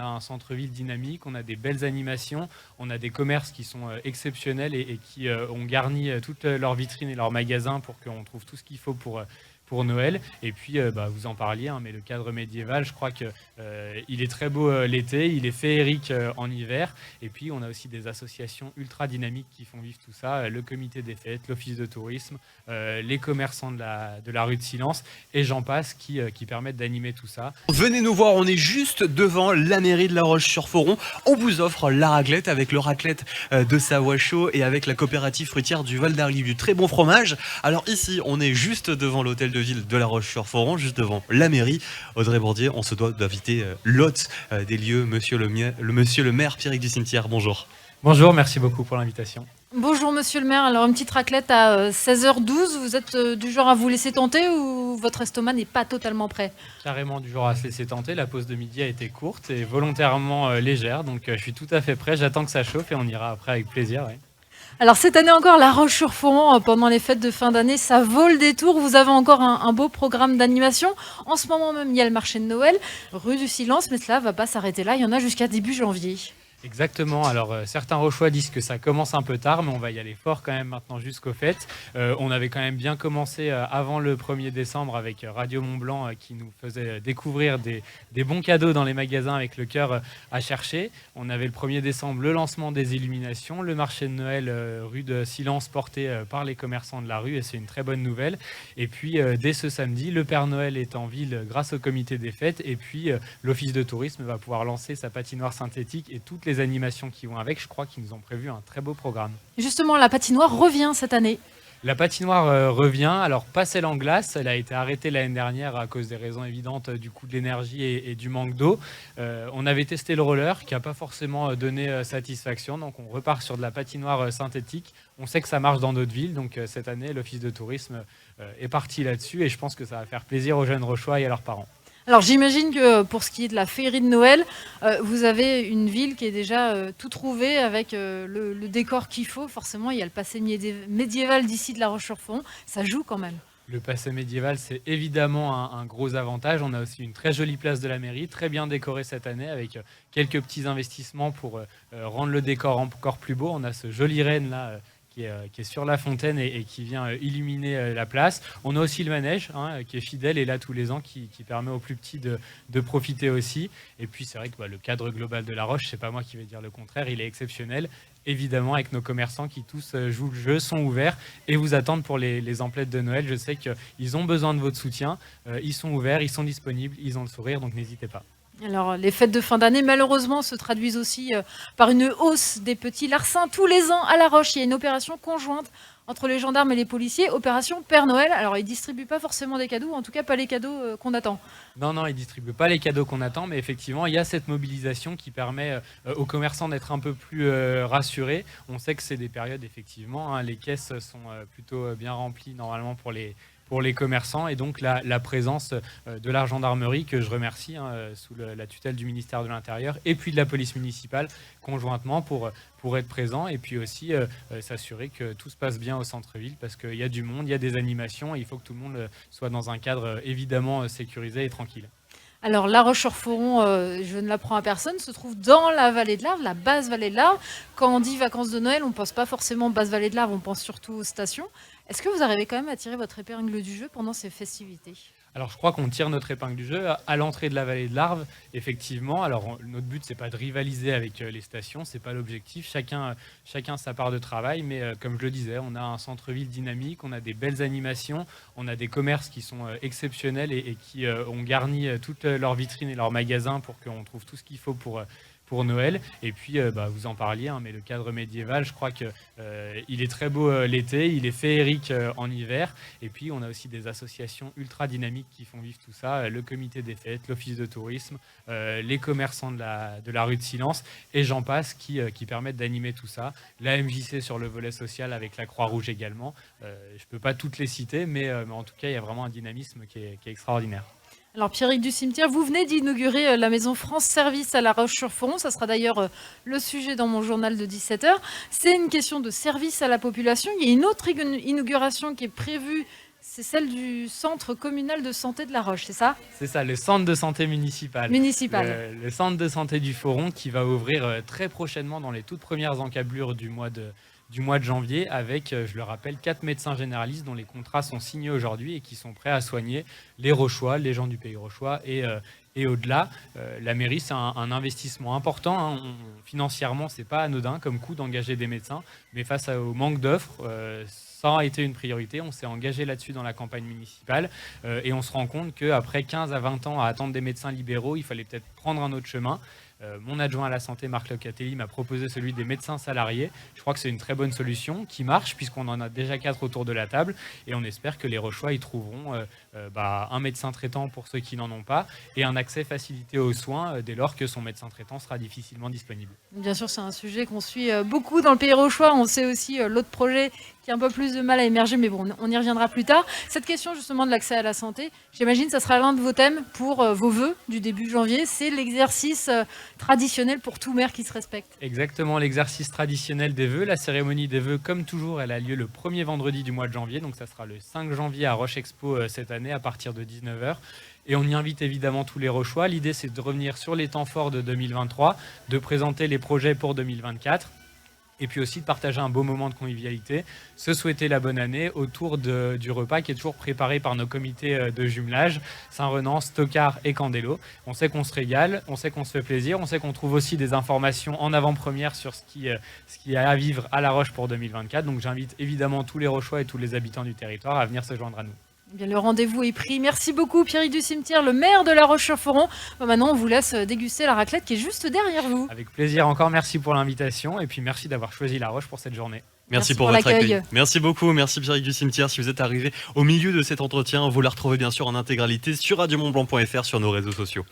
a un centre-ville dynamique, on a des belles animations, on a des commerces qui sont exceptionnels et qui ont garni toutes leurs vitrines et leurs magasins pour qu'on trouve tout ce qu'il faut pour Noël. Et puis, vous en parliez, hein, mais le cadre médiéval, je crois qu'il est très beau l'été, il est féerique en hiver. Et puis, on a aussi des associations ultra dynamiques qui font vivre tout ça. Le comité des fêtes, l'office de tourisme, les commerçants de la rue de Silence, et j'en passe, qui permettent d'animer tout ça. Venez nous voir, on est juste devant la mairie de La Roche-sur-Foron. On vous offre la raclette avec le raclette de Savoie Chaud et avec la coopérative fruitière du Val d'Arly, du très bon fromage. Alors ici, on est juste devant l'hôtel de ville de La Roche-sur-Foron, juste devant la mairie. Audrey Bourdier, on se doit d'inviter l'hôte des lieux, monsieur le maire Pierrick du Cimetière. Bonjour. Bonjour, merci beaucoup pour l'invitation. Bonjour Monsieur le maire, alors une petite raclette à 16h12, vous êtes du genre à vous laisser tenter ou votre estomac n'est pas totalement prêt? Carrément du genre à se laisser tenter, la pause de midi a été courte et volontairement légère, donc je suis tout à fait prêt, j'attends que ça chauffe et on ira après avec plaisir. Ouais. Alors cette année encore, La Roche-sur-Foron, pendant les fêtes de fin d'année, ça vaut le détour. Vous avez encore un beau programme d'animation. En ce moment même, il y a le marché de Noël, rue du Silence, mais cela ne va pas s'arrêter là, il y en a jusqu'à début janvier. Exactement, alors certains Rochois disent que ça commence un peu tard, mais on va y aller fort quand même maintenant jusqu'aux fêtes. On avait quand même bien commencé avant le 1er décembre avec Radio Mont-Blanc qui nous faisait découvrir des bons cadeaux dans les magasins avec le cœur à chercher. On avait le 1er décembre le lancement des illuminations, le marché de Noël rue de Silence porté par les commerçants de la rue et c'est une très bonne nouvelle. Et puis dès ce samedi, le Père Noël est en ville grâce au comité des fêtes et puis l'office de tourisme va pouvoir lancer sa patinoire synthétique et toutes les animations qui vont avec. Je crois qu'ils nous ont prévu un très beau programme. Justement, la patinoire revient cette année. La patinoire revient, alors pas celle en glace, elle a été arrêtée l'année dernière à cause des raisons évidentes du coût de l'énergie et du manque d'eau. On avait testé le roller qui n'a pas forcément donné satisfaction, donc on repart sur de la patinoire synthétique. On sait que ça marche dans d'autres villes, donc cette année l'office de tourisme est parti là-dessus et je pense que ça va faire plaisir aux jeunes Rochois et à leurs parents. Alors j'imagine que pour ce qui est de la féerie de Noël, vous avez une ville qui est déjà tout trouvée avec le décor qu'il faut. Forcément, il y a le passé médiéval d'ici de La Roche-sur-Foron. Ça joue quand même. Le passé médiéval, c'est évidemment un gros avantage. On a aussi une très jolie place de la mairie, très bien décorée cette année, avec quelques petits investissements pour rendre le décor encore plus beau. On a ce joli renne là qui est sur la fontaine et qui vient illuminer la place. On a aussi le manège qui est fidèle et là tous les ans qui permet aux plus petits de profiter aussi. Et puis c'est vrai que le cadre global de La Roche, c'est pas moi qui vais dire le contraire, il est exceptionnel. Évidemment avec nos commerçants qui tous jouent le jeu, sont ouverts et vous attendent pour les emplettes de Noël. Je sais qu'ils ont besoin de votre soutien. Ils sont ouverts, ils sont disponibles, ils ont le sourire, donc n'hésitez pas. Alors, les fêtes de fin d'année, malheureusement, se traduisent aussi par une hausse des petits larcins. Tous les ans, à La Roche, il y a une opération conjointe entre les gendarmes et les policiers, opération Père Noël. Alors, ils ne distribuent pas forcément des cadeaux, en tout cas pas les cadeaux qu'on attend. Non, ils ne distribuent pas les cadeaux qu'on attend, mais effectivement, il y a cette mobilisation qui permet aux commerçants d'être un peu plus rassurés. On sait que c'est des périodes, effectivement, les caisses sont plutôt bien remplies normalement pour les commerçants et donc la présence de la gendarmerie que je remercie sous la tutelle du ministère de l'Intérieur et puis de la police municipale conjointement pour être présent et puis aussi s'assurer que tout se passe bien au centre-ville parce qu'il y a du monde, il y a des animations et il faut que tout le monde soit dans un cadre évidemment sécurisé et tranquille. Alors, La Roche-sur-Foron, je ne l'apprends à personne, se trouve dans la vallée de l'Arve, la basse vallée de l'Arve. Quand on dit vacances de Noël, on ne pense pas forcément basse vallée de l'Arve, on pense surtout aux stations. Est-ce que vous arrivez quand même à tirer votre épingle du jeu pendant ces festivités ? Alors je crois qu'on tire notre épingle du jeu à l'entrée de la vallée de l'Arve, effectivement. Alors notre but c'est pas de rivaliser avec les stations, c'est pas l'objectif. Chacun sa part de travail, mais comme je le disais, on a un centre-ville dynamique, on a des belles animations, on a des commerces qui sont exceptionnels et qui ont garni toutes leurs vitrines et leurs magasins pour qu'on trouve tout ce qu'il faut pour Noël. Et puis, vous en parliez, mais le cadre médiéval, je crois qu'il est très beau l'été, il est féerique en hiver. Et puis, on a aussi des associations ultra dynamiques qui font vivre tout ça. Le comité des fêtes, l'office de tourisme, les commerçants de la rue de Silence, et j'en passe, qui permettent d'animer tout ça. La MJC sur le volet social avec la Croix-Rouge également. Je ne peux pas toutes les citer, mais en tout cas, il y a vraiment un dynamisme qui est extraordinaire. Alors Pierrick du Cimetière, vous venez d'inaugurer la maison France Service à La Roche-sur-Foron. Ça sera d'ailleurs le sujet dans mon journal de 17h. C'est une question de service à la population. Il y a une autre inauguration qui est prévue c'est celle du centre communal de santé de La Roche, c'est ça? C'est ça, le centre de santé municipal. Municipal. Le centre de santé du Foron qui va ouvrir très prochainement dans les toutes premières encablures du mois de janvier avec, je le rappelle, 4 médecins généralistes dont les contrats sont signés aujourd'hui et qui sont prêts à soigner les Rochois, les gens du pays Rochois et au-delà. La mairie, c'est un investissement important. Hein. Financièrement, c'est pas anodin comme coût d'engager des médecins, mais face au manque d'offres, ça a été une priorité. On s'est engagé là-dessus dans la campagne municipale et on se rend compte qu'après 15 à 20 ans à attendre des médecins libéraux, il fallait peut-être prendre un autre chemin. Mon adjoint à la santé, Marc Locatelli, m'a proposé celui des médecins salariés. Je crois que c'est une très bonne solution qui marche puisqu'on en a déjà 4 autour de la table et on espère que les Rochois y trouveront un médecin traitant pour ceux qui n'en ont pas et un accès facilité aux soins dès lors que son médecin traitant sera difficilement disponible. Bien sûr, c'est un sujet qu'on suit beaucoup dans le pays Rochois. On sait aussi l'autre projet qui a un peu plus de mal à émerger, mais bon, on y reviendra plus tard. Cette question justement de l'accès à la santé, j'imagine que ça sera l'un de vos thèmes pour vos vœux du début janvier. C'est l'exercice traditionnel pour tout maire qui se respecte. Exactement, l'exercice traditionnel des vœux. La cérémonie des vœux, comme toujours, elle a lieu le premier vendredi du mois de janvier. Donc ça sera le 5 janvier à Roche Expo cette année à partir de 19h. Et on y invite évidemment tous les Rochois. L'idée, c'est de revenir sur les temps forts de 2023, de présenter les projets pour 2024. Et puis aussi de partager un beau moment de convivialité, se souhaiter la bonne année autour du repas qui est toujours préparé par nos comités de jumelage, Saint-Renan, Stockard et Candelo. On sait qu'on se régale, on sait qu'on se fait plaisir, on sait qu'on trouve aussi des informations en avant-première sur ce qui est à vivre à La Roche pour 2024. Donc j'invite évidemment tous les Rochois et tous les habitants du territoire à venir se joindre à nous. Eh bien, le rendez-vous est pris. Merci beaucoup Pierre du Cimetière, le maire de La Roche-sur-Foron. Maintenant, on vous laisse déguster la raclette qui est juste derrière vous. Avec plaisir, encore merci pour l'invitation et puis merci d'avoir choisi La Roche pour cette journée. Merci pour votre accueil. Merci beaucoup, merci Pierre du Cimetière. Si vous êtes arrivé au milieu de cet entretien, vous la retrouvez bien sûr en intégralité sur radiomontblanc.fr sur nos réseaux sociaux.